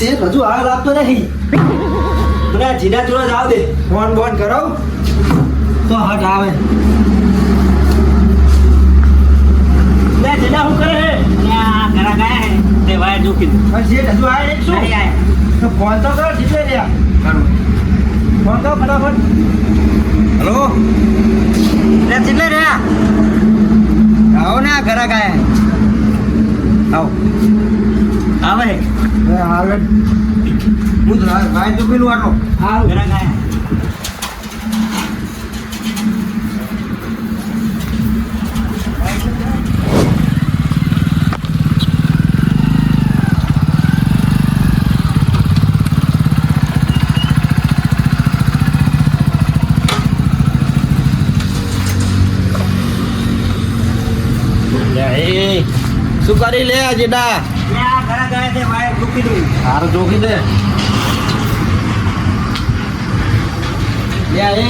તે હજુ હાલ આપતો નહીં. મને આ જીના જોડે જાવ દે. ફોન બોન કરાવ તો હટ આવે. લે જીના શું કરે હે? આ ઘરા ગયા હે તે વાય દુખી પણ જે હજુ આવે એક શું? નહીં આયા. તો ફોન તો કરો જીતે રહ્યા. ફોન કરો ફટાફટ. હેલો લે ચિલ્લે રે આવો ને આ ઘરા ગયા આવો આવે આવે હું તો ભાઈ તો પેલું આટલો આવ ઘરા ગયા શું કરી લે જેડા લે આ ઘરા ગયા તે વાય દુખી દઉં હારું જોખી દે યા એ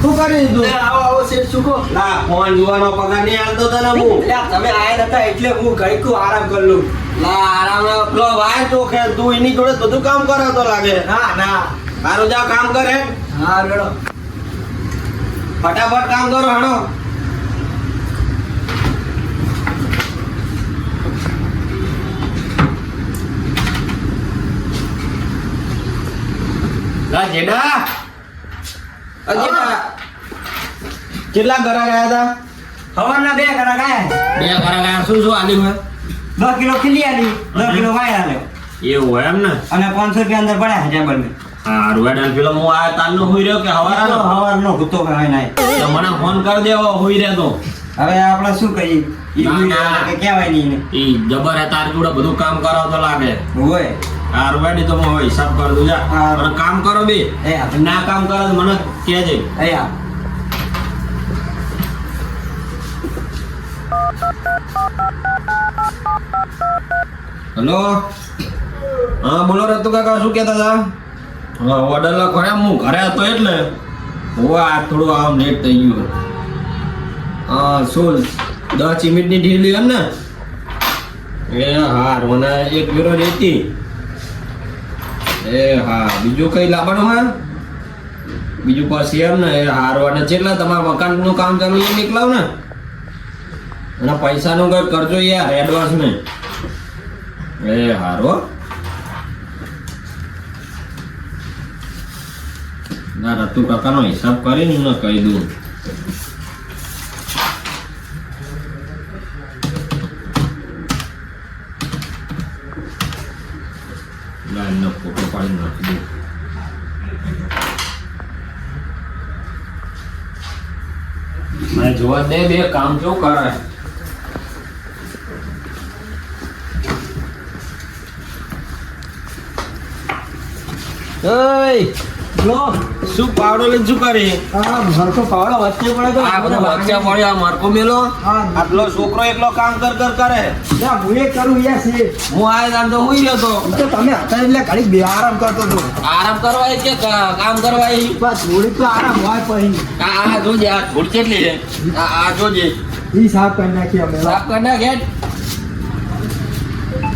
શું કરી તું આવો આવો શેઠ સુકો. ના ફોન જોવાનો પગાર નહીં આલતો તને હું તમે આયા નતા એટલે હું ઘડીકું આરામ કરી લઉં. ના આરામ પેલો ભાઈ ચોખે તું એની જોડે બધું કામ કરે તો લાગે ના ના તારું જા કામ કરે હા રેડો. ફટાફટ કામ કરો હણો લા જેડા કેટલા ઘરા ગયા હતા હવાના બે ઘરા ગયા બે ઘરા ગયા શું શું આલ્યું હોય 10 કિલો ખીલી આલી 10 કિલો વાય આલ્યો એવું હોય એમ ને અને 500 રૂપિયા અંદર પડ્યા ટેબલ મે હારું એડલ પેલો હું આ તારનો હોઈ રહ્યો કે હવારાનો હવારનો ગુત્તો કહેવાય નાય તો મને ફોન કરી દેવો હોઈ રહ્યો તો હવે આપણે શું કહીએ ના, ના. કે કહેવાય નહીં ઈ જબર હે તાર જોડે બધું કામ કરાવતો લાગે હોય હારું એડી તો હું હિસાબ કરી દઉં જા હારું. અને કામ કરો બે એ આ ના કામ કરો તો મને કહેજે એ આ હેલો હા બોલો રતુ કાકા શું કહેતા હતા હા ઓર્ડર લખો એમ હું ઘરે હતો એટલે આ થોડું આમ લેટ થઈ ગયું હા શું 10 મિનિટની ઢીલી એમ ને એ હાર મને એક વિરો રહેતી એ હા બીજું કઈ લાવવાનું હોય બીજું પછી એમ ને એ હારું અને કેટલા તમારા મકાનનું કામ ચાલુ એ નીકળાવ ને અને પૈસાનું કઈ કરજો યાર એડવાન્સ ને એ હારો ના રતુ કાકાનો હિસાબ કરીને હું કહી દઉં ના એનો ફોટો પાડી નાખી દઉં મને જોવા દે બે કામ કેવું કરે લો શું પાવડો લઈને શું કરી આ ભરતો પાવડો વચ્ચે પડે તો આ બધા વચ્ચે પડ્યો આ મારકો મેલો હા. આટલો છોકરો એકલો કામ કર કરે લે હું એ કરું યાર છે. હું આ આમ તો હુઈ રહ્યો તો તો તમે હતા એટલે ઘડીક બે આરામ કરતો હતો. આરામ કરવા કે કામ કરવા બસ થોડીક તો આરામ હોય પછી આ જોજે આ ધૂળ કેટલી છે આ જોજે ઈ સાફ કરી નાખી અમે. સાફ કર નાખ હેડ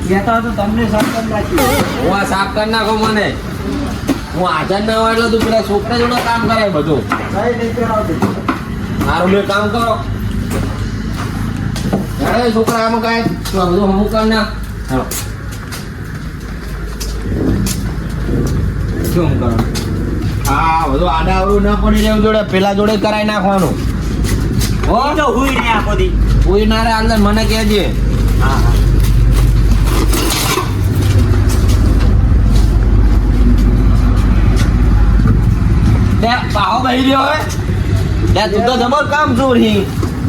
કહેતા તો તમને સાફ કરી નાખી. હું આ સાફ કરી નાખો મને હું હાજર ના હોય એટલે તું પેલા છોકરા જોડે કામ કરે બધું કઈ નહીં કરાવતી. મારું બે કામ કરો અરે છોકરા આમાં કાંઈ તું આ બધું હમું કર ના ચાલો શું કરો હા બધું આડા અવળું ના પડી રહેવું જોડે પેલા જોડે કરાવી નાખવાનું હો તો હુઈ ને આખો દી કોઈ ના રે અંદર મને કહેજે હા હા પાહો બહી રહ્યો હે તું તો જબર કામ ચોરી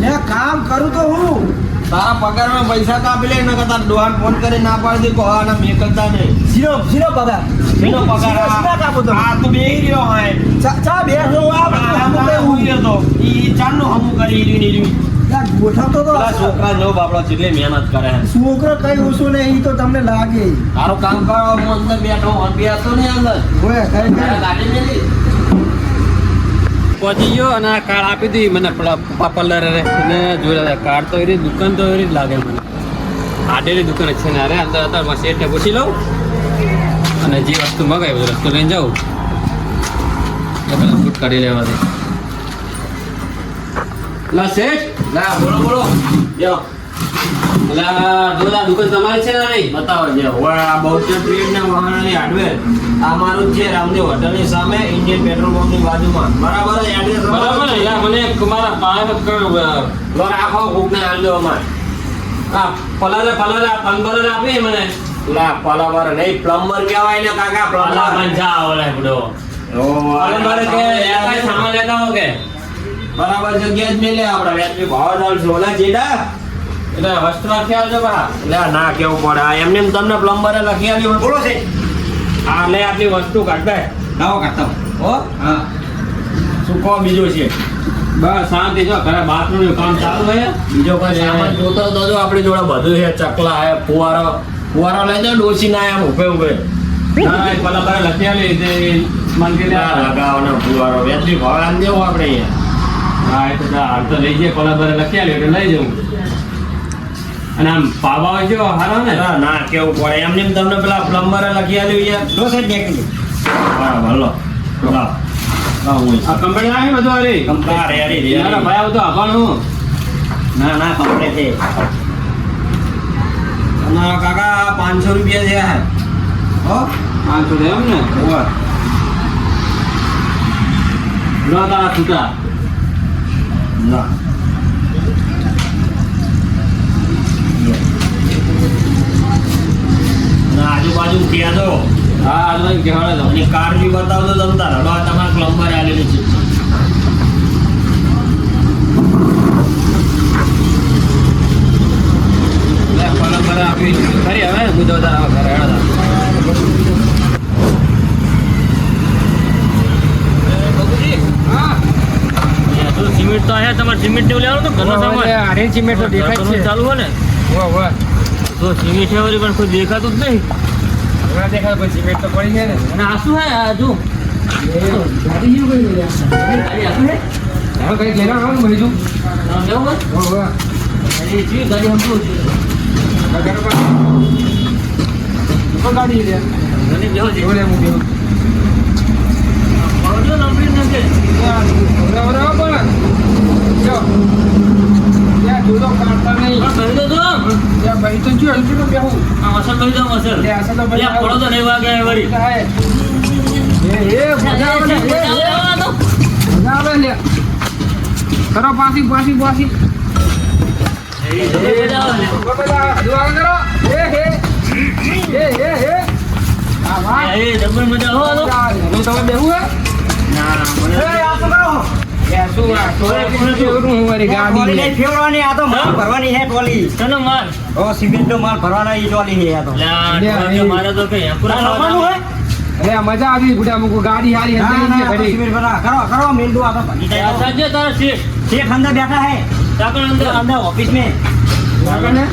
લે કામ કરું તો હું. તારા પગારમાં પૈસા કાપી લે ને તારા ડોહાન ફોન કરી ના પાડી દે કોહાના મેં કરતા નહીં ઝીરો પગાર. શેનો પગાર સીધા કાપો તમે. આ તું બેહી રહ્યો હોય ચા બે તો આ બધું આ હુઈ રહ્યો તો ઈ ચારનું હમું કરી રહ્યું યાર ગોઠવતો તો પેલા છોકરા જો બાપડો કેટલી મહેનત કરે છે છોકરો કઈ ઓછું નહીં ઈ તો તમને લાગે. તારું કામ કરો હું અંદર બેઠો હું બેઠો ને અંદર હોય કઈ તારા ગાડી મેલી પહોંચી ગયો અને આ કાર્ડ આપી હતી મને પેલા પપ્પા લરે અને જોઈ રહ્યા કાર્ડ તો એરી દુકાન તો એરી જ લાગે મને આડેલી દુકાન જ છે ને અરે અંદર અત્યારમાં શેઠને પૂછી લઉં અને જે વસ્તુ મગાવી બધું રસ્તો લઈને જાઉં એટલે શૂટ કરી લેવા દે. લા શેઠ, લા બોલો બોલો જો લા જો આ દુકાન તમારી છે ને નહીં? બતાવો જે હોય આ બહુચર ટ્રેડ ને વાહનની હાર્ડવેર આ મારું જ છે રામદેવ હોટલની સામે ઇન્ડિયન પેટ્રોલ પંપની બાજુમાં બરાબર જ એડ્રેસ બરાબર ને યાર મને એક મારા પાસે લો રાખો કોકને આલજો અમાર આ પલારે પંબર આપી મને લા પલાવર નહીં પ્લમ્બર કહેવાય ને કાકા પલા પ્લમ્બર પંચા ઓલે બડો ઓ પલંબર કે યાર સામાન લેતા હો કે બરાબર જગ્યા જ મેલે આપણે વ્યાજબી ભાવ ચાલશે ઓલા જેડા એટલે વસ્તુ રાખી આવજો બા. લે ના કેવું પડે આ એમને એમ તમને પ્લમ્બરે લખી આલ્યું બોલો છે આ લે આટલી વસ્તુ કાઢ દે. લાવો કાઢતા હો હા શું કહો બીજું છે બસ શાંતિ જો ઘરે બાથરૂમ નું કામ ચાલુ છે. બીજો કોઈ સામાન જોતો તો જો આપણી જોડે બધું છે ચકલા છે ફુવારો લઈ જાય ડોસી ના એમ ઉભે ઉભે ના એ પલા પર લખી આલી તે મંદિર લગાવવાનો ફુવારો વ્યાજબી ભાવ આમ દેવો આપણે અહીંયા હા એ તો હાલ તો લઈ જઈએ પલા પર લખી આલી એટલે લઈ જવું. અને આમ પાવા છે હારો ને ના ના કેવું પડે એમને એમ તમને પેલા પ્લમ્બરે લખી આલ્યું યાર લો સાહેબ દેખી બરાબર લો આ કંપની આવે બધું અરે કંપની રેડી યાર ભાઈ આવું તો આવવાનું. ના ના કપડે છે અમારા કાકા 500 રૂપિયા છે હો 500 છે એમ ને ઓવર લો તારા છૂટા ના ના આજુબાજુ ત્યાં દો હા આજુ કહેવાડે તો અને કાર બી બતાવજો તમે તાર હડવા તમારા પ્લમ્બર આલેલી છે લે પ્લમ્બર આપી ખરી હવે હું તો તારા ઘરે હેડા સિમેન્ટ તો આયા તમારે સિમેન્ટ જેવું લેવાનું તો ઘરનો સામાન અરે સિમેન્ટ તો દેખાય જ છે. ચાલુ હોય ને વાહ વાહ તો સિમેન્ટ છે વળી પણ કોઈ દેખાતું જ નહીં. હમણાં દેખાય પણ સિમેન્ટ તો પડી છે ને અને આ શું હે આ જો ગાડી જેવું કઈ આ શું હે હવે કઈ ઘેરા આવો ને બીજું આ લેવું હોય વાહ વાહ અરે જી ગાડી હમણાં ગાડી લે ગાડી બેહો છે એવું લે હું બેહું. આવજો નંબર નંગે બરાબર પણ જો ત્યાં જુદો કાઢતા નહીં આ કહી દો તો ત્યાં ભાઈ તો જો હલકી તો બેહું આ અસર કરી દો અસર લે અસલ તો લે પડો તો નહીં વાગે વળી એ મજા આવે ને મજા આવે લે કરો પાછી બધા દુઆ કરો એ હા વાહ મજા હો હું તમે બેહું હે ના ના મને આ શું કરો લે શું આ થોડું હું મારી ગાડી ટ્રોલી લે નહીં ફેરવાની, આ તો માલ ભરવાની છે ટ્રોલી. તને માર ઓ સિમેન્ટનો માલ ભરવાના ઈ ટ્રોલી છે આ તો. મારે તો કઈ આ નફાનું હે? અરે મજા આવી બુડા મુકો ગાડી હારી ના, અંદર ના, છે આ તો ઘડી સિમેન્ટ ભરા. કરો મીંડું આ તો ભરી જાય તો. સાંજે તારા શેઠ અંદર બેઠા હે અંદર ઓફિસ में. બરાબર ને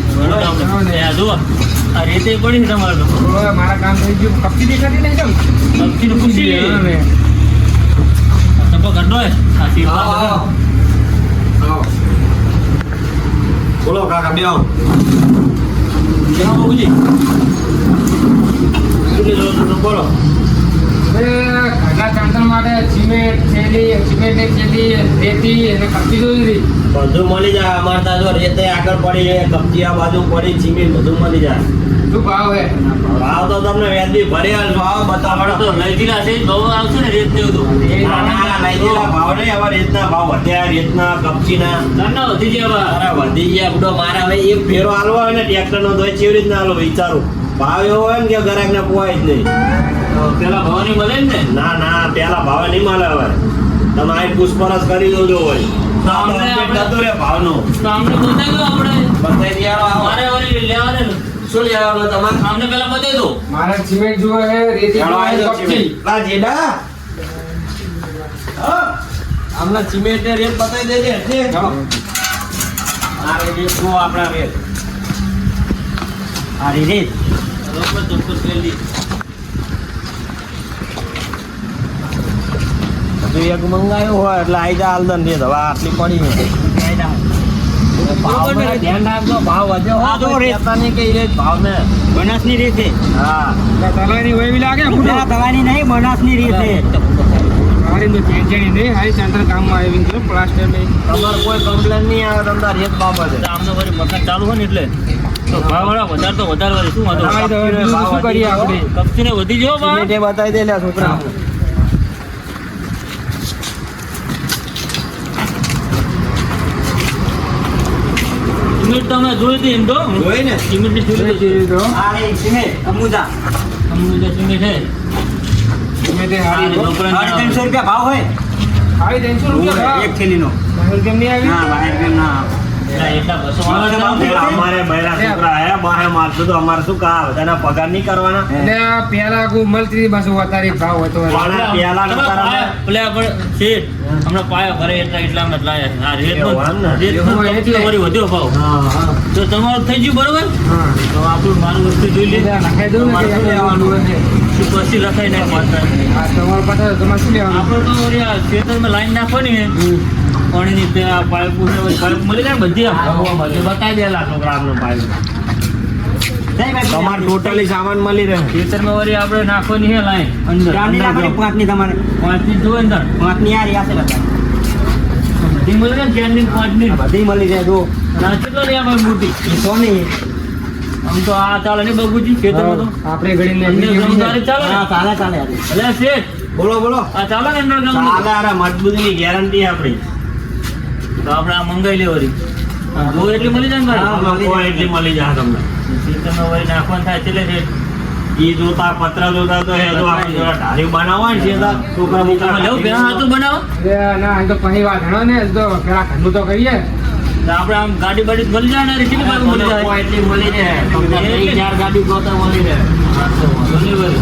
જુઓ આ રેતે પડી છે તમારે તો ઓય મારા કામ થઈ ગયું કપટી દેખાતી નહીં કેમ પક્ષીને પૂછી લે હા ને. સપો ગંડો હે આ સીટ આવો, આવો. આવો. બોલો કાકા બે આવો કેવા બાબુજી શું લીધું તો બોલો હવે ઘરના ચાંદલ માટે સિમેન્ટની થેલી રેતી અને કપટી જોઈ બધું મળી જાય અમારે ત્યાં જો રેતે આગળ પડી છે કપચી આ બાજુ પડી સિમેન્ટ બધું મળી જાય શું ભાવ હે ભાવ તો તમને વ્યાજબી ભરી આલશું આવો બતાવો તો લઈ દીધા છે બહુ આવશે ને રેત ને બધું ના ના લઈ ગયેલા ભાવ નહીં હવે રેતના ભાવ વધ્યા રેતના કપચીના ના વધી ગયા અરે વધી ગયા બધો મારે હવે એક ફેરો આલવો હોય ને ટ્રેક્ટરનો તો એ કેવી રીતના આલો વિચારું ભાવ એવો હોય ને કે ગ્રાહકને પોવાય જ નહીં પેલા ભવાની મળે ને ના ના પેલા ભાવે નહીં મળે હવે તમે આ પૂછપરછ કરી દો હોય તો આપણે જતો રે ભાવનો તો અમને બતાવી દો આપણે બતાવી દિયાળો આવો. મારે વળી લેવા દે ને શું લેવાનું તમારે અમને પેલા બતાવી દો મારે સિમેન્ટ જોવે હે રેતી ચાલો જોવે આવી હે, જાઓ કપચી સિમેન્ટ. લા જેડા હા આમના સિમેન્ટ ને રેટ બતાવી દેજે એટલે ચાલો. આ રેટ શું આપણા રેટ આ રીત. બરોબર ચોક્કસ કરી દી જો એક મંગાયું હોય એટલે આઈ જા આલદન દે દવા આટલી પડી છે બરોબર ને? ધ્યાન રાખજો ભાવ વધ્યો હા, તો રેટ. કહેતા નહીં કે એ જ ભાવ ને બનાસની રીત છે. હા તલાની વહેવી લાગે ને ના, તવાની નહીં, બનાસની રીત છે. મારી તો ચેન્જણી નહીં હારી ચાંદર કામમાં આવી છે પ્લાસ્ટર નહીં તમારે કોઈ કમ્પ્લેન નહીં આવે તમારા રેટ બાબતે આમને વળી મકાન ચાલુ હોય ને એટલે તો ભાવવાળા વધારે તો વધારે વળી શું વાંધો? હા, એ તો હવે બીજું શું કરીએ આપણે કપચીને વધી ગયો ભાવ. સિમેન્ટ એ બતાવી દે લે છોકરા સિમેન્ટ તો અમે જોઈ હતી એમ તો. જોઈ ને સિમેન્ટની જોઈ હતી. તો આ રહી સિમેન્ટ, અમુદા. અમુદા સિમેન્ટ છે. મેં તે આ હારી રહી તો. 350 રૂપિયા ભાવ હોય. હારી 300 રૂપિયા એક થેલીનો. કેમ નહીં આવી ના, બહાર કેમ ના આવે? એટલા 200 વાળા ભાવ છે. અમારે બૈરા છોકરા આયા બહાર મારશું તો અમારે શું કા બધાના પગાર નહીં કરવાના એટલે આ પેલા કોઈ મળતી હતી પાછું અત્યારે ભાવ હતો પણ પેલા તમે નતા પાયા- પેલા આપણે શેઠ, હમણાં પાયા ભરે એટલામાં જ લાયા. આ રેટનો- એવું એમ ને? રેટનો એવું એટલે. વળી વધ્યો ભાવ. હા તો તમારું થઈ ગયું બરોબર? હા તો આપણું મારું વસ્તુ જોઈ લે. એટલે લખાઈ દઉં ને કે અહીંયા લેવાનું હોય છે. પછી લખાઈ નાખી. આ તમારા પાસે તમારે શું લેવાનું આપણે તો વળી આ ખેતરમાં લાઈન નાખવાની છે. પાણીની તે આ પાઇપ મળી જાય ને બધી બતાવી દેલા છોકરા આપનો ભાઈ તમારે ટોટલી સામાન મળી રહે ખેતરમાં વળી આપણે નાખવાની છે લાઈન અંદર પાંચની તમારે પાંચની જોવે અંદર પાંચની આ રહ્યા છે બધી મળી જાય ને ચારની પાંચની બધી મળી જાય જો અને કેટલો રહ્યા ભાઈ મોટી સોની આમ તો આ ચાલે ને બગુજી ખેતરમાં તો આપણે ઘડીને અંદર એમની ગમદારી ચાલે ને? ચાલે એટલે શેઠ બોલો બોલો આ ચાલે ને અંદર ચાલે ગમદારી? અરે મજબૂતીની ગેરંટી આપણી તો આપણે આ મંગાઈ લે વળી જો એટલી મળી જાય ને ભાઈ આમાં કોઈ એટલી મળી જાય તમને ખેતરમાં વળી નાખવાનું થાય એટલે રેટ ઈ જોતા પત્ર જોતા તો એ તો આપણે જોડે ઢારી બનાવવા ને છે છોકરા તમે લેવું પેલા હાથું બનાવો ના એ તો પછી વાત હણો ને તો પેલા ઘરનું તો કરીએ તો આપણે આમ ગાડી બાડી મળી જાય ને કેટલી વાર મળી જાય એટલી મળી રહે તમને ત્રણ ચાર ગાડી જોતા મળી રહે ઘણી વાર.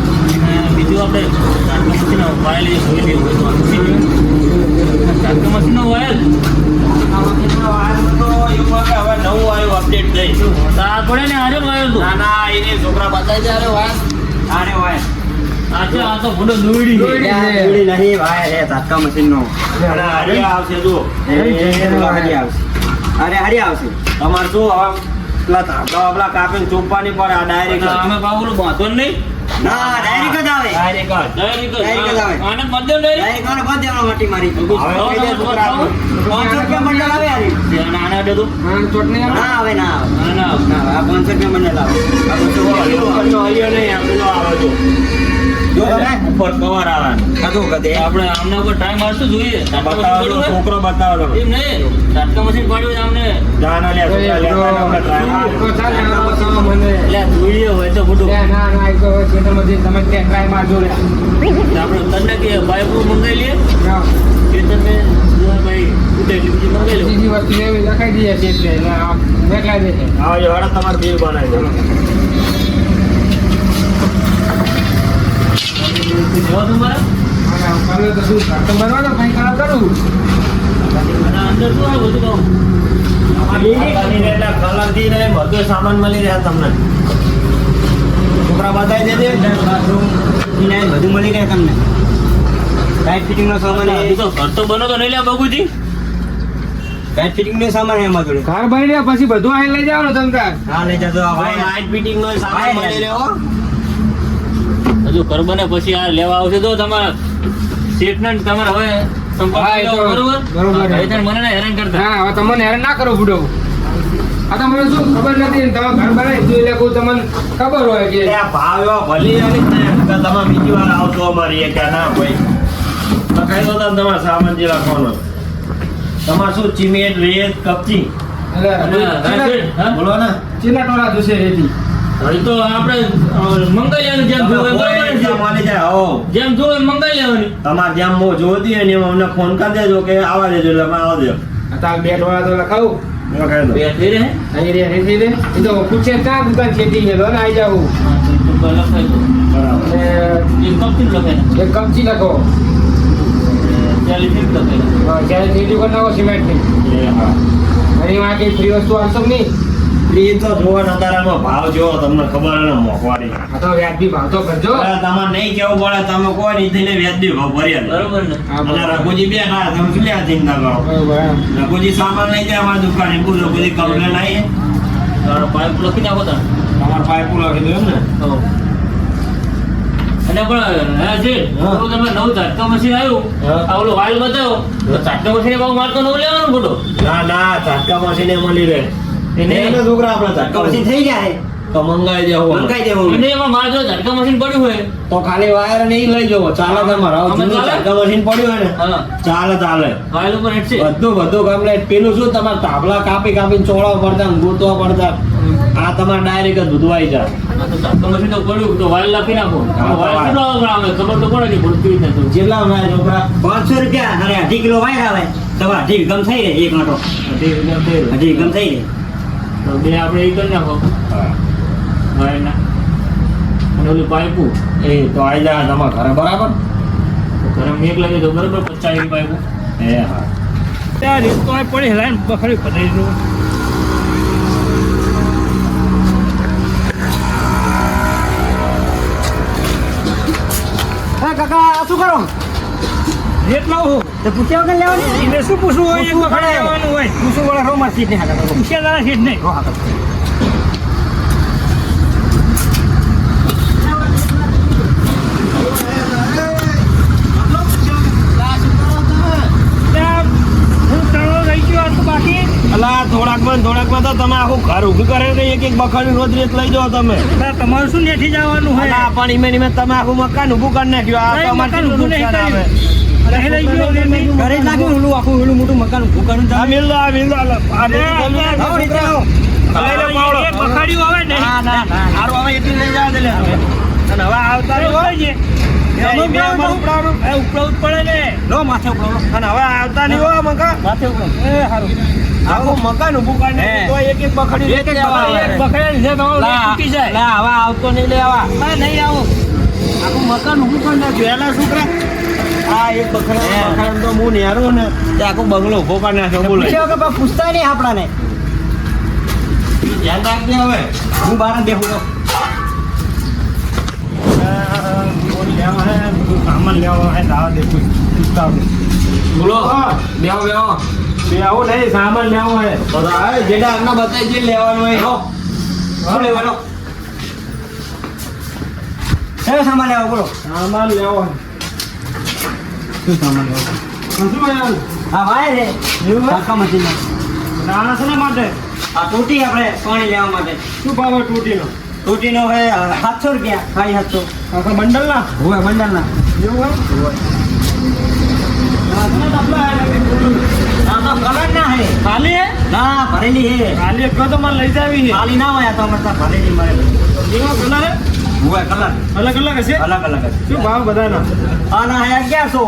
અને બીજું આપણે ટાટકા મશીનો વાયલ એ જોઈ લેવું હોય તો ટાટકા મશીનો વાયલ હવે નવું આવ્યું અપડેટ થઈ તાર પડે ને હારે વાયલ તો ના ના એને છોકરા બતાવી દે અરે વાહ હારે વાયલ આ છે આ તો ફોટો દોડી દોરડી. નહીં ભાઈ એ તાત્કા મશીનનો અને હરિયા આવશે જુઓ હારી આવશે તમારે શું હવે પેલા ધાબળા વાબળા કાપીને ચોપવાની પડે આ ડાયરેક્ટ અમે પાવલું બાંધો નહીં ના ડાયરેક્ટ જ આવે ડાયરેક્ટ ડાયરેક્ટ Direct જ આવે. આને મધ્યમ ડાયરેક્ટ ડાયરેક્ટ આને બાંધી દેવાનો માટી મારી હવે કહી દે છોકરા આપણે. 500 રૂપિયા મંડળ આવે હારી. આને અડે તો હા, ચોટણી આવે. ના આવે ના આવે ના ના ના આવે. આ 500 રૂપિયા મંડળ આવે આ 500 રૂપિયા ઉપરનો હરિયો નહીં આપણે તો આવે જો જો તમે ઉપર કવર આવે કાઢો કદે આપણે આમના ઉપર ટાઈમ આવશે જોઈએ બતાવો તો છોકરો બતાવો તો એમ નહીં ટાટકા મશીન પાડ્યું હોય આમને જાના લે છોકરા લે આપણે try મારો. તો ચાલ ને, આ તો મને એટલે જોઈએ હોય તો ખોટું લે, ના ના એ તો ખેતરમાંથી તમે ત્યાં ટ્રાય મારજો લે આપણે તને કે પાઇપ મંગાવી લઈએ ના, ખેતર ને ભાઈ ઉઠેલી બીજી મંગાવી લો બીજી વસ્તુ એવી લખાઈ દઈએ છીએ એટલે એટલે આમ દેખાઈ દે છે આવો જો હળો તમારે બિલ બનાવી દો જવા તમારા અને આમ કર્યું તો શું ઘર તો બનવાનો કંઈ કામ કરું અને અંદર શું આવે બધું કહું કલર થી ને બધો સામાન મળી રહ્યા તમને છોકરા બતાવી દેજે ઇનાય બધું મળી રહે તમને ટાઈટ ફિટિંગ નો સામાન તું છે તો ઘર તો બનો તો નહીં લે બગુજી ટાઈટ ફિટિંગ નો સામાન છે એમાં જોડે ઘર બની રહ્યા પછી બધું અહીં લઈ જવાનું તમે તાર હા લઈ જતો આ ભાઈ લાઈટ ફિટિંગ નો સામાન મળી રહ્યો હજુ ઘર બને પછી આ લેવા આવશે તો તમારા શેઠ ને તમારે હવે સંપર્ક હા, એ તો કરવો, બરોબર બરોબર. હવે તારે મને ના હેરાન કરતા ના હવે તમને હેરાન ના કરો બુડો આ તો મને શું ખબર નથી ને તમે ઘર બનાવી દીધું એટલે કોઈ તમને ખબર હોય કે એટલે આ ભાવ એવા ભલી જાય ને કે તમે બીજી વાર આવતો અમારી એ કે ના ભાઈ લખાઈ દો તમે તમારા સામાન જે લખવાનો તમારે શું ચિમેટ રેત કપચી એટલે શેઠ, હા? બોલો ને ચીલા ટોળા જોશે રેતી હવે તો આપણે મંગાઈ લેવાનું જેમ તમે જોવે કોઈ બરોબર છે. રીતના મળી જાય હો જેમ જોવે એમ મંગાઈ લેવાની તમારે જેમ મો જોતી હોય ને એમ અમને ફોન કરી દેજો કે આવા દેજો એટલે અમે આવવા દેજો તાર બે ટોળા તો લખાવું લખાઈ દો બે થઈ રહે અહીં રે રેતી રે એ તો પૂછે ક્યાં દુકાન ખેતી છે લો ને આવી જાવું તો લખાઈ દો બરાબર અને એક કપથી લખાઈ એક કપચી લખો 40 ફીટ લખાઈ જ્યારે થેલી કરી નાખો સિમેન્ટની એ હા અને એમાં કઈ ફ્રી વસ્તુ આવશે નહીં એ તો જોવા નતારામાં ભાવ જોવો તમને ખબર ને મોંઘવારી. આ તો વ્યાજબી ભાવ તો કરજો. અરે તમારે નહીં કેવું પડે, તમે કોઈ રીતે ને વ્યાજબી ભાવ ભરી આલો. બરોબર ને અને રઘુજી બે ના, તમે શું લ્યા ચિંતા કરો? બરોબર એમ. રઘુજી સામાન લઈ જાય અમારી દુકાને, બોલો બધી કમ્પ્લેન આવી. તારો પાઇપ લખી નાખો તાર તમારે પાઇપો લખી દો એમ ને? અને પણ છે હા. તો તમે નવું ઝાટકા મશીન આવ્યું હા. આ ઓલો વાલ બતાવો તો ઝાટકા મશીન ભાવ મારતો નવું લેવાનો ખોટો ના ના, ઝાટકા મશીને મળી રહે. એને એને છોકરા આપણા ઝાટકા મશીન થઈ ગયા છે. તો મંગાઈ દેવું. મંગાઈ દેવું. એને એમાં માર જો ઝાટકા મશીન પડ્યું હોય તો ખાલી વાયર ને ઈ લઈ જવો. ચાલે તમારે. હવે અમે જૂનું ચાલે? ઝાટકા મશીન પડ્યું હોય ને, હા ચાલે ચાલે. વાલ ઉપર હેઠ છે બધું કમ્પ્લીટ. પેલું શું તમારે તાબલા કાપીને ચોળવા પડતા ને ગોતવા પડતા. આ તમારે ડાયરેક્ટ જ બધું આવી જાય. આ તો ઝાટકા મશીન તો પડ્યું તો વાલ લખી નાખો હા, વાલ વાલ. કેટલો આવે ખબર તો પડે કે ભૂલતી રીતે તો જેટલા વાય છોકરા? 500 રૂપિયા અને 2.5 કિલો વાયર આવે તો 2.5 ગમ થઈ રહે એક આંટો. 2.5 ગમ થઈ રહે. તો બે આપણે એ કરી નાખો વાયરના અને ઓલું પાઇપું એ તો આવી જાય તમારા ઘરે બરાબર. ઘરે મેઘ લાગે તો બરોબર 50 પાઇપું એ હા. ત્યાં રીતો પડી હેલાય બખડી પડી દઉં હા કાકા આ શું કરો? રેટ લાવો તો પૂછ્યા વગર લેવાની? એને શું પૂછવું હોય એક પૂછવું વખત પડે. લેવાનું હોય પૂછવું પડે, રોમર સીટ નહીં હાકા. પૂછ્યા તારા સીટ નહીં ત્યાં હું તળો રહી ગયો હતું બાકી અલા થોડાકમાં તો તમે આખું ઘર ઊભું કરે ને એક બખાડી રોજ રેત લઈ જાઓ તમે. તાર તમારે શું નેઠી જવાનું હોય અલા પણ ઈમે તમે આખું મકાન ઊભું કરી નાખ્યું. આ તો નહીં, અમારે મકાન કેટલું ઊભું નહીં નુકસાન આવે. કર્યું. રહી ગયો એટલે નહીં. ઘરે જ નાખ્યું ઓલું આખું ઓલું મોટું મકાન ઊભું કર્યું આ તમે. મિલ દો, આ મિલ દો. અલા, આ મિલ દો. આવો નીચે આવો. લઈ લે પાવડો. એ બખાડ્યું આવે ને ના ના ના. હારું, હવે એટલી લઈ જાઓ દે લે. અને હવે આવતા તારે નહીં હોય છે એ ઈમે અમારું ઉપડાવવાનું. એ ઉપડાવું જ પડે ને લો માથે ઉપડો. અને હવે આવતા નહીં હો મકાન. માથે ઉપડો. એ સારું આખું મકાન ઊભું કરી નાખ્યું. તો એક બખાડી એક રેત એક લેવા આવે. એક બખાડે ને તમારો રેટ તૂટી જાય લા હવે આવતો નહીં લેવા. હા, નહીં આવો આખું મકાન ઊભું કરી નાખ્યું. એના છોકરા આ એક બખાડા તો હું નેરું ને તે આખું બંગલો ઉભો કરી નાખ્યો. બોલો પૂછ્યા વગર પાછું પૂછતાય નહીં આપણાને. ધ્યાન રાખજે હવે. હું બહાર જ બેહું છું. સામાન લેવા હે દાવા દે કોઈ પૂછતા આવે. બોલો બેહો બેહો બે આવું નહીં, સામાન લેવો હે. બધા જેડા અમને બતાવી જે લેવાનું હોય હો શું લેવાનો? કયો સામાન લેવો બોલો? સામાન લેવો હે. શું સામાન લેવો? શું લેવાનું? હા વાય છે એવું હે? ઝાટકા મશીનનો. નાના શેના માટે? આ તૂટી આપણે પાણી લેવા માટે. શું ભાવ હે તૂટીનો? તૂટીનો હે 700 રૂપિયા. 750. આખા બંડલના? હોય બંડલના. એવું હે? આ તો કલર ના હે. ખાલી હે ના ભરેલી હે. ખાલી એક તો મને લઈ જાવી છે. ખાલી ના હોય આ તો અમારે ત્યાં ભરેલી મળે. એવો કલર હે? હોય કલર અલગ અલગ હશે? અલગ અલગ જ. શું ભાવ બધાના? આના હે 1100.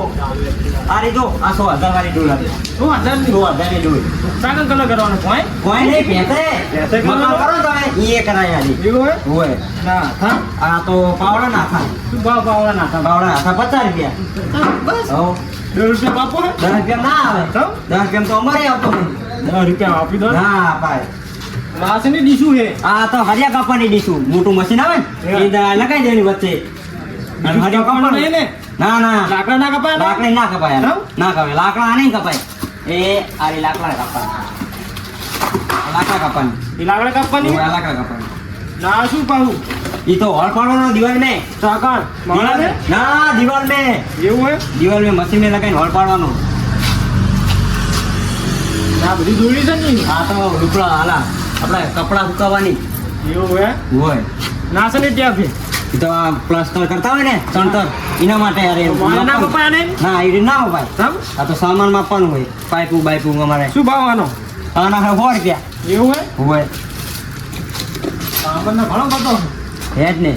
આ રીતો આ 100,000 વાળી ડોલ હતી. શું 1000 ની? 100,000 ની ડોલ. સાગર કલર કરવાનો કોઈ? કોઈ નહીં ભેંસે. ભેંસે કરવાનો? મકાન કરો તમે ઈ એ કરાય આલી. એવું હે? હોય. ના હા. આ તો પાવડા ના થાય. શું ભાવ પાવડા ના થાય? પાવડા ના થાય 50 રૂપિયા. બસ હો 2 રૂપિયા બાપો હે? 10 રૂપિયા ના આવે. તો? 10 રૂપિયા તો અમારે આવતો નહીં. 10 રૂપિયા આપી દો. ના પાય. વાસની ડીશું હે. આ તો હરિયા કાપવાની ડીશું મોટું મશીન આવે ને હા. એ લગાઈ દેવાની વચ્ચે. અને હરિયા કાપવાનું નહીં ને? ના ના લાકડા ના કપાય ને? લાકડી ના કપાય કેમ? ના કપાય લાકડા આ નહીં કપાય. એ આરી લાકડા કપાય. લાકડા કપાય. એ લાકડા કાપવાની? આ લાકડા કપાય. ના શું પાહું? ઈ તો હોળ પાડવાનો દિવાલ में સાગર મારા ને? ના દિવાલ में એવું હે? દિવાલ में મશીન में લગાઈને હોળ પાડવાનો. આ બધી દોરી છે ને? આ તો રૂપડા હાલા આપણે કપડા સુકાવવાની એવું હે? હોય. ના છે ને ત્યાં ફે? ઈ તો આ પ્લાસ્ટર કરતા હોય ને ચણતર એના માટે અરે મારે ના કપાય ને? ના એ ના કપાય. સમ? આ તો સામાન માપવાનું હોય પાઇપું બાઈપું અમારે. શું ભાવ આનો? આના હે 100 રૂપિયા એવું હે? હોય. સામાનનો ઘણો બધો. હે જ ને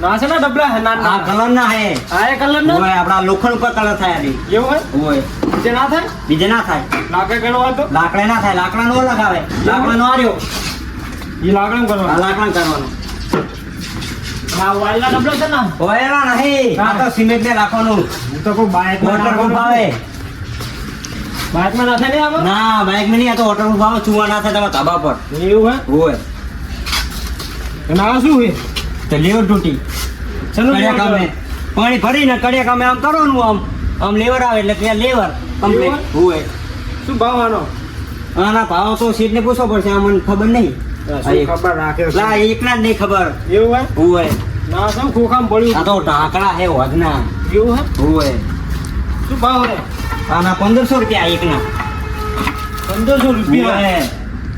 ના છે ને ડબલા હે આ નાના? કલર ના હે આ એ કલર નો? હોય આપડા લોખંડ ઉપર કલર થાય આની. એવું હે? હોય બીજે ના થાય? બીજે ના થાય. લાકડા કેળો હતો? લાકડા ના થાય. લાકડા નો લગાવે. લાકડા નો આર્યો ઈ લાકડા આ કરવાનો. લાકડા કરવાનો. આ વાયલા ડબલા છે ને? હોય એના નહીં આ તો સિમેન્ટ ને રાખવાનું. હું તો કોઈ બાઇક વોટરપ્રૂફ આવે. બાઇકમાં ના થાય ને આમાં? ના બાઈક માં નહીં આ તો વોટરપ્રૂફ આવે. ચૂવા ના થાય તમારા ધાબા પર. એવું હે? હોય અને આ શું છે તો લેવર તૂટી શેનું કડિયા લેવર કામે પાણી ભરીને કડિયા કામે આમ કરવાનું આમ લેવર આવે એટલે ત્યાં લેવર કમ્પ્લીટ હોય. શું ભાવ આનો આના ભાવ તો સીટને પૂછવો પડશે આ મને ખબર નહીં. શું ખબર રાખે છે? લા એકના જ નહીં ખબર એવું હોય હોય. ના શું ખોખામ પડ્યું આ તો ઢાંકણા હે વધના એવું હે હોય. શું ભાવ હે આના 1500 રૂપિયા એકના 1500 રૂપિયા હોય.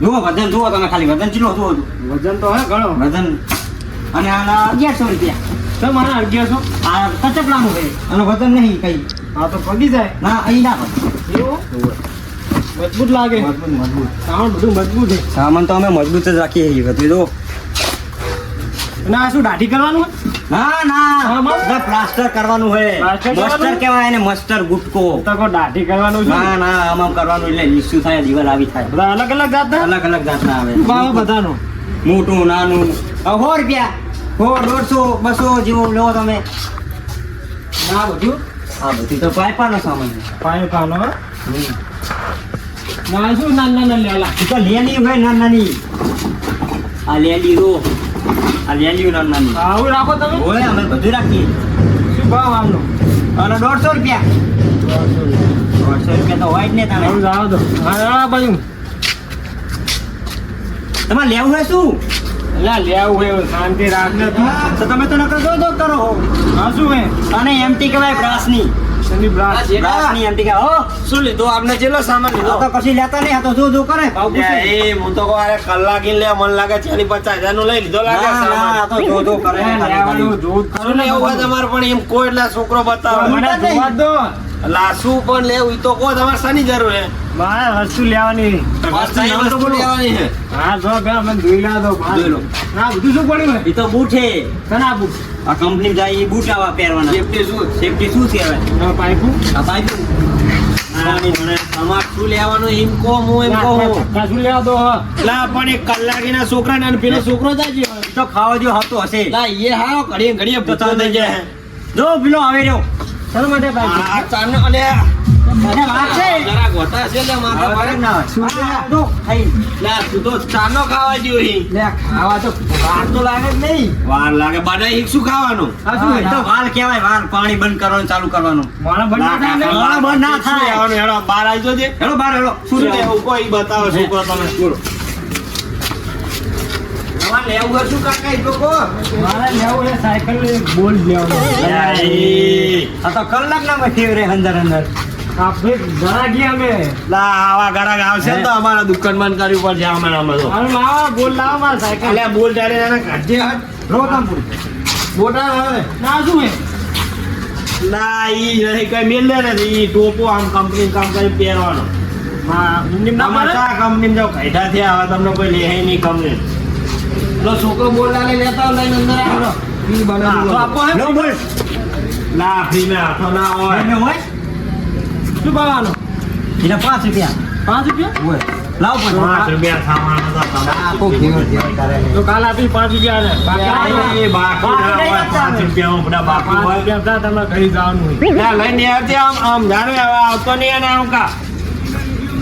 જુઓ વજન જુઓ તમે ખાલી વજન કેટલો જુઓ વજન તો હે ઘણો વજન. અને આના 1100 રૂપિયા. તો મને 1100 આ કચકલાનું છે અને વજન નહીં કઈ. આ તો પગી જાય ના અહીં ના પડે. એવું મજબૂત લાગે મજબૂત. સામાન બધું મજબૂત છે સામાન તો અમે મજબૂત જ રાખીએ છીએ બધું જો. અને આ શું દાઢી કરવાનું હોય ના ના બધા પ્લાસ્ટર કરવાનું હોય. પ્લાસ્ટર કરવાનું? મસ્ટર કહેવાય એને મસ્ટર ગુટકો. તો કોઈ દાઢી કરવાનું છે ના ના આમ કરવાનું એટલે લીસું થાય દિવાલ આવી થાય. બધા અલગ અલગ જાતના અલગ અલગ જાતના આવે. ભાવ બધાનો મોટું નાનું 100 રૂપિયા 100 150 200 જેવો લેવો તમે. ના બધું આ બધી તો પાઇપાનો સામાન છે. પાનો ના શું નાના લેલા એ તો લેલી હોય નાની. આ લેલી રો આ લેલી નાની આવું રાખો તમે હોય અમે બધું રાખીએ. શું ભાવ આમનો અને 150 રૂપિયા 150 રૂપિયા તો હોય જ ને તમે. આવું જાવ તો હા બાજુ તમારે લેવું હોય શું? લે લેવું હોય શાંતિ રાખને તું તો તમે તો નકર દો કરો. હા શું હે અને એમટી કહેવાય બ્રાસની. શનિ બ્રાસ બ્રાસની એમટી કહેવાય. હો શું લીધું આપને ચેલો સામાન આ તો કશી લેતા નહીં. આ તો જો કરે ભાવ પૂછે. હું તો કહું કલાકી લે મને લાગે 40-50 નું લઈ લીધો લાગે ના, ના, સામાન. આ તો જો કરે લેવાનું જોવું જ શું ખરું ને લેવું હોય તમારે પણ એમ કોઈ એટલે છોકરો બતાવો મને જોવા દો લાસુ પણ લેવું ઈ તો કહો તમારે શાની જરૂર છે મારે વસ્તુ લેવાની વસ્તુ લેવાની છે હા જો ગા મને જોઈ લા દો જોઈ લો. ના બધું શું પડ્યું હે એ તો બૂટ છે. કના આપું આ કંપની જાય એ બૂટ આવા પહેરવાના. સેફટી શું સેફટી શું કહેવાય? પાઇપું આ પાઇપ. તમારે શું લેવાનું એમ કહો હું એમ કહું શું લેવા દો હા લા પણ એક કલાકીના છોકરાને અને પેલો છોકરો જાય છે તો ખાવા જેવો હતો હશે. લા એ હાવ ઘડીએ ઘડીએ ભૂતો થઈ જાય જો પેલો આવે રહ્યો. શેના માટે પાઇપ આ ચાનો અને અરે વાત છે. જરા ગોટા છે લે માથા હવે ભારે ના હોય. આ જો ખાઈ. લા તું તો ચાનો ખાવા જેવું હી લે ખાવા તો વાર તો લાગે જ નહીં. વાર લાગે બનાવી શું ખાવાનું આ શું એ તો વાલ કહેવાય. વાલ પાણી બંધ કરવાનું ચાલુ કરવાનું. મારા બંધ ના થાય ને? મારા બંધ ના થાય. શું લેવાનું હેડો બહાર આવી જજે હેલો બાર હેલો. શું લેવું કોઈ બતાવો છોકરો તમે બોલો તમારે લેવું હોય શું કાકા ઈ તો કહો મારે લેવું છે સાયકલ ને બોલ્ડ લેવાનો આ તો કલાક ના માં ફેવરે અંદર અંદર. આપણે જરા ગયા અમે લા આવા ગરાગ આવશે ને તો અમારા દુકાન બંધ કરવી પડશે અમારામાં તો મારું લાવા બોલ્ડ લાવા મારા સાયકલ એટલે બોલ ડાલે એના કાઢજે હટ રોતામપુર. બોટા હવે ના શું હે ના ઈ નહીં કઈ મેલ ને ઈ ટોપો આમ કંપની કામ કરી પહેરવાનો હા નિમ ના તમારે મારે આ કંપની જાવ કાઢા થયા હવે તમને કોઈ લે નહીં કંપની લો છોકરો બોલ ડાલે લેતા હોય લઈને અંદર આવો ઈ બનાવી તો આપો હે લો બોલ. ના ફ્રી માં હાથો ના હોય એમને હોય? શું ભાવવાનો એને 5 રૂપિયા 5 રૂપિયા હોય. લાવ પણ 5 રૂપિયા સામાન હતા તમારે. આ તો ફેવર ફેવર કરે. તો કાલ આપી 5 રૂપિયા ને એ બાકી ના હોય 5 રૂપિયામાં બધા બાકી 5 હોય રૂપિયા હતા તમે ઘરે જવાનું હોય ના લઈને આવજે આમ આમ જાણે હવે આવતો નહીં અને આમ કા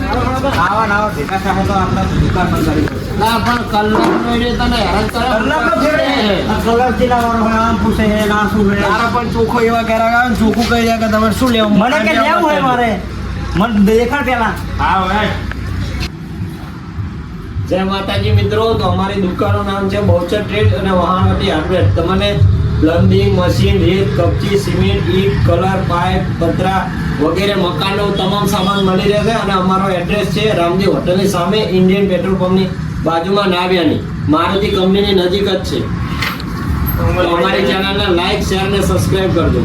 આવા નાવા ભેગા થાય તો આપણે દુકાન બંધ કરી દો. ના પણ કલાકનો એ તને હેરાન કરે કલાકનો ફેવરે. આ કલર ચીલાવાળો હોય, આમ પૂછે છે, ના શું છે. તારા પણ ચોખ્ખો એવા ઘેરા આવે ને ચોખ્ખું કહી જાય કે તમારે શું લેવું મને કે લેવું હોય મારે. મને દેખાડ પેલા. હા ભાઈ જય માતાજી મિત્રો તો અમારી દુકાનનું નામ છે બહુચર ટ્રેડ અને વાહનવટી હાર્ડવેર તમને પ્લમ્બિંગ મશીન રેત કપચી સિમેન્ટ ઈંટ કલર પાઇપ પતરા વગેરે મકાનનો તમામ સામાન મળી રહેશે અને અમારો એડ્રેસ છે રામદેવ હોટલની સામે ઇન્ડિયન પેટ્રોલ પંપની બાજુમાં નાવ્યાની મારુતિ કંપનીની નજીક જ છે તો અમારી ચેનલને લાઈક શેર અને સબસ્ક્રાઇબ કરજો